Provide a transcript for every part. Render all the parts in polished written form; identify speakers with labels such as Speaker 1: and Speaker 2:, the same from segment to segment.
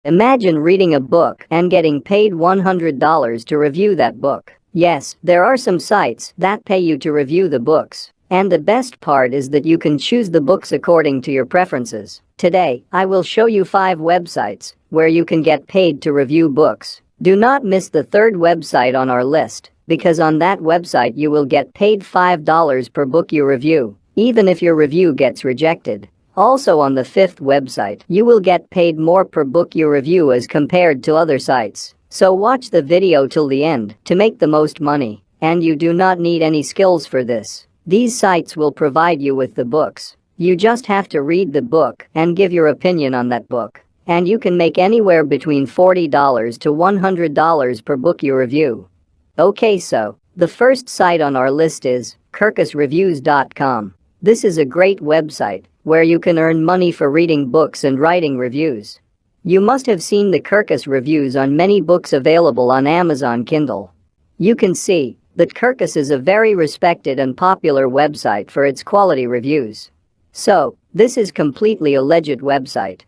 Speaker 1: Imagine reading a book and getting paid $100 to review that book. Yes, there are some sites that pay you to review the books. And the best part is that you can choose the books according to your preferences. Today, I will show you 5 websites where you can get paid to review books. Do not miss the third website on our list, because on that website you will get paid $5 per book you review, even if your review gets rejected. Also on the fifth website, you will get paid more per book you review as compared to other sites. So watch the video till the end to make the most money, and you do not need any skills for this. These sites will provide you with the books. You just have to read the book and give your opinion on that book. And you can make anywhere between $40 to $100 per book you review. Okay, so the first site on our list is kirkusreviews.com. This is a great website where you can earn money for reading books and writing reviews. You must have seen the Kirkus reviews on many books available on Amazon Kindle. You can see that Kirkus is a very respected and popular website for its quality reviews. So, this is completely a legit website.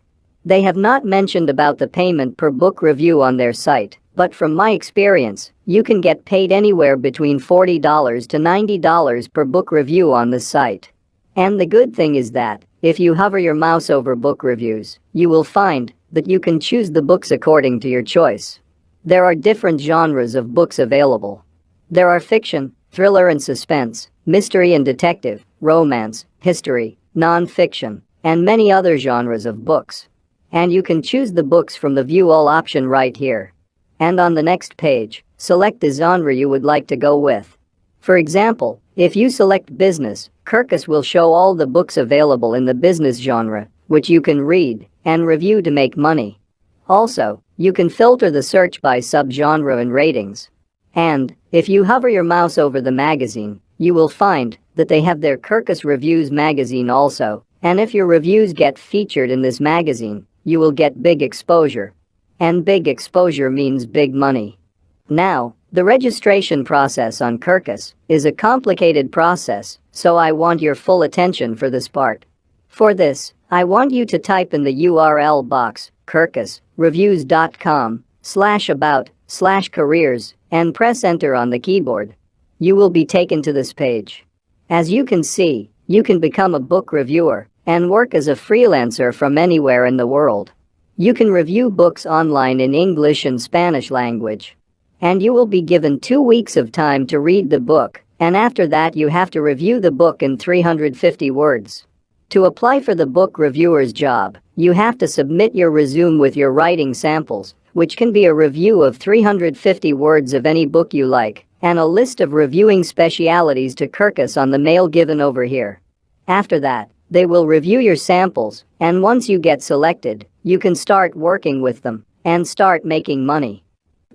Speaker 1: They have not mentioned about the payment per book review on their site, but from my experience, you can get paid anywhere between $40 to $90 per book review on this site. And the good thing is that, if you hover your mouse over book reviews, you will find that you can choose the books according to your choice. There are different genres of books available. There are fiction, thriller and suspense, mystery and detective, romance, history, non-fiction, and many other genres of books. And you can choose the books from the View All option right here. And on the next page, select the genre you would like to go with. For example, if you select business, Kirkus will show all the books available in the business genre, which you can read and review to make money. Also, you can filter the search by subgenre and ratings. And if you hover your mouse over the magazine, you will find that they have their Kirkus Reviews magazine also, and if your reviews get featured in this magazine, you will get big exposure. And big exposure means big money. Now, the registration process on Kirkus is a complicated process, so I want your full attention for this part. For this, I want you to type in the URL box kirkusreviews.com/about/careers and press enter on the keyboard. You will be taken to this page. As you can see, you can become a book reviewer and work as a freelancer from anywhere in the world. You can review books online in English and Spanish language. And you will be given 2 weeks of time to read the book, and after that you have to review the book in 350 words. To apply for the book reviewer's job, you have to submit your resume with your writing samples, which can be a review of 350 words of any book you like, and a list of reviewing specialities to Kirkus on the mail given over here. After that, they will review your samples, and once you get selected, you can start working with them and start making money.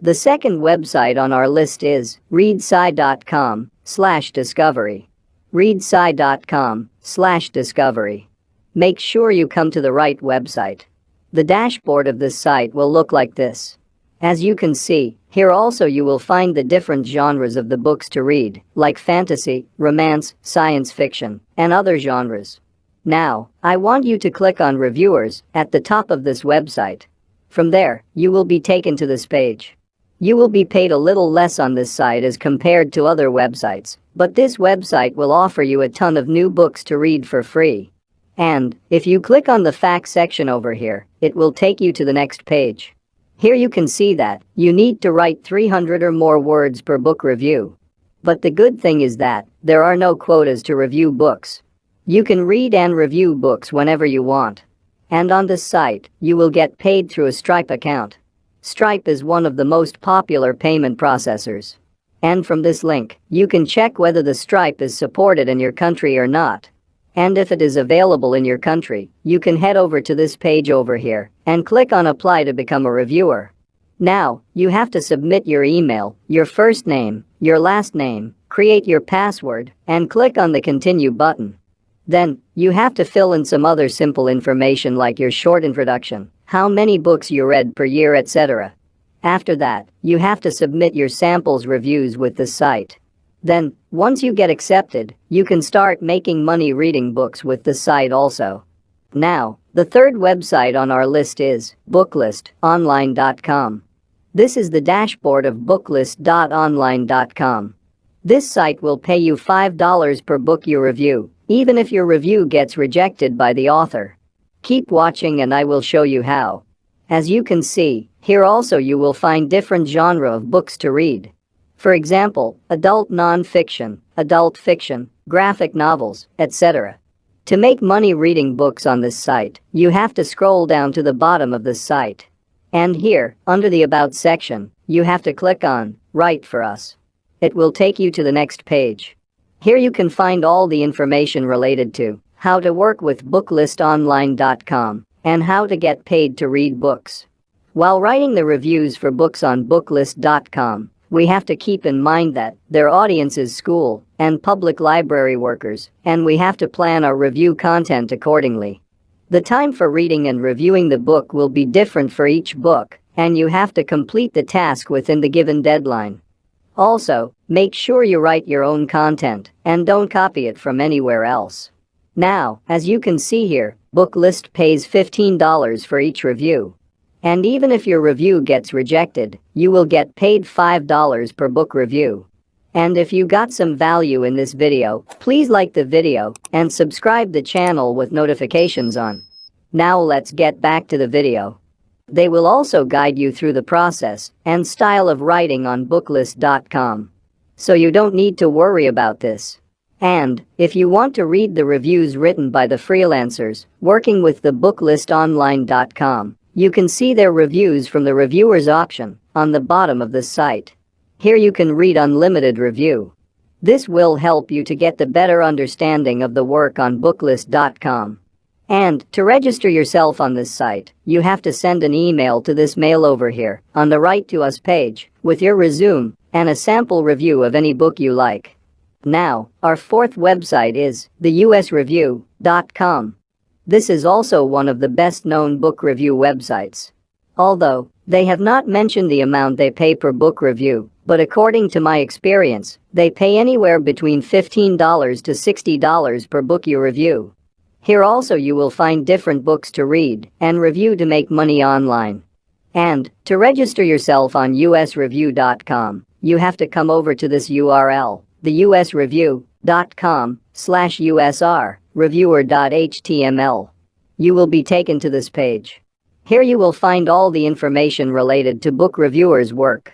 Speaker 1: The second website on our list is readsci.com/discovery. readsci.com/discovery. Make sure you come to the right website. The dashboard of this site will look like this. As you can see, here also you will find the different genres of the books to read, like fantasy, romance, science fiction, and other genres. Now, I want you to click on Reviewers at the top of this website. From there, you will be taken to this page. You will be paid a little less on this site as compared to other websites, but this website will offer you a ton of new books to read for free. And if you click on the facts section over here, it will take you to the next page. Here you can see that you need to write 300 or more words per book review. But the good thing is that there are no quotas to review books. You can read and review books whenever you want. And on this site, you will get paid through a Stripe account. Stripe is one of the most popular payment processors. And from this link, you can check whether the Stripe is supported in your country or not. And if it is available in your country, you can head over to this page over here and click on Apply to become a reviewer. Now, you have to submit your email, your first name, your last name, create your password, and click on the Continue button. Then, you have to fill in some other simple information like your short introduction, how many books you read per year, etc. After that, you have to submit your samples reviews with the site. Then, once you get accepted, you can start making money reading books with the site also. Now, The third website on our list is booklistonline.com. This is the dashboard of booklist.online.com. This site will pay you $5 per book you review, even if your review gets rejected by the author. Keep watching and I will show you how. As you can see, here also you will find different genre of books to read. For example, adult non-fiction, adult fiction, graphic novels, etc. To make money reading books on this site, you have to scroll down to the bottom of the site. And here, under the About section, you have to click on Write for Us. It will take you to the next page. Here you can find all the information related to how to work with booklistonline.com and how to get paid to read books. While writing the reviews for books on booklist.com, we have to keep in mind that their audience is school and public library workers, and we have to plan our review content accordingly. The time for reading and reviewing the book will be different for each book, and you have to complete the task within the given deadline. Also, make sure you write your own content and don't copy it from anywhere else. Now, as you can see here, Booklist pays $15 for each review. And even if your review gets rejected, you will get paid $5 per book review. And if you got some value in this video, please like the video and subscribe the channel with notifications on. Now let's get back to the video. They will also guide you through the process and style of writing on booklist.com. So you don't need to worry about this. And if you want to read the reviews written by the freelancers working with the booklistonline.com, you can see their reviews from the reviewers option on the bottom of the site. Here you can read unlimited review. This will help you to get the better understanding of the work on booklist.com. And to register yourself on this site, you have to send an email to this mail over here on the Write to Us page with your resume and a sample review of any book you like. Now, our fourth website is theusreview.com. This is also one of the best-known book review websites. Although, they have not mentioned the amount they pay per book review, but according to my experience, they pay anywhere between $15 to $60 per book you review. Here also you will find different books to read and review to make money online. And to register yourself on usreview.com, you have to come over to this URL, theusreview.com/USR reviewer.html. You will be taken to this page. Here you will find all the information related to book reviewers' work.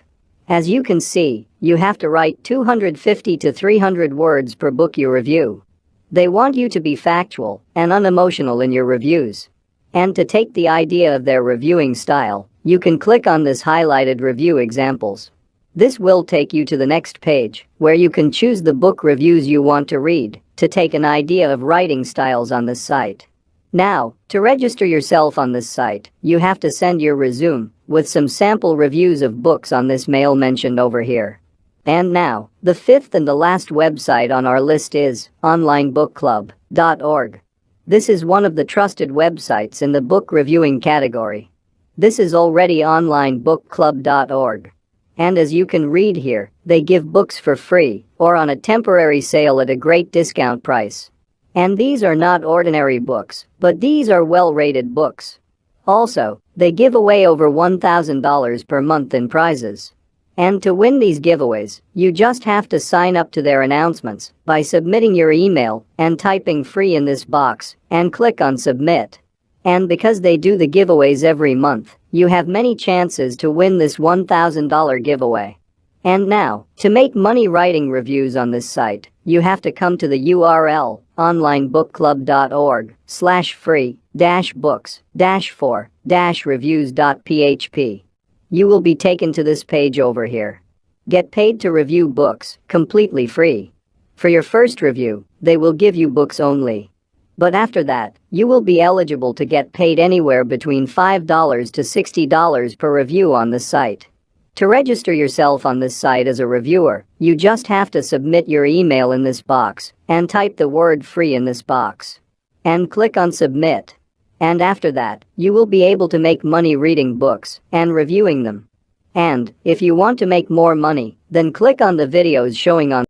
Speaker 1: As you can see, you have to write 250 to 300 words per book you review. They want you to be factual and unemotional in your reviews. And to take the idea of their reviewing style, you can click on this highlighted review examples. This will take you to the next page, where you can choose the book reviews you want to read to take an idea of writing styles on this site. Now, to register yourself on this site, you have to send your resume with some sample reviews of books on this mail mentioned over here. And now, the fifth and the last website on our list is onlinebookclub.org. This is one of the trusted websites in the book reviewing category. This is already onlinebookclub.org. And as you can read here, they give books for free or on a temporary sale at a great discount price. And these are not ordinary books, but these are well-rated books. Also, they give away over $1,000 per month in prizes. And to win these giveaways, you just have to sign up to their announcements by submitting your email and typing free in this box and click on submit. And because they do the giveaways every month, you have many chances to win this $1,000 giveaway. And now, to make money writing reviews on this site, you have to come to the URL onlinebookclub.org/free-books-for-reviews.php. You will be taken to this page over here. Get paid to review books, completely free. For your first review, they will give you books only. But after that, you will be eligible to get paid anywhere between $5 to $60 per review on the site. To register yourself on this site as a reviewer, you just have to submit your email in this box and type the word free in this box. And click on submit. And after that, you will be able to make money reading books and reviewing them. And if you want to make more money, then click on the videos showing on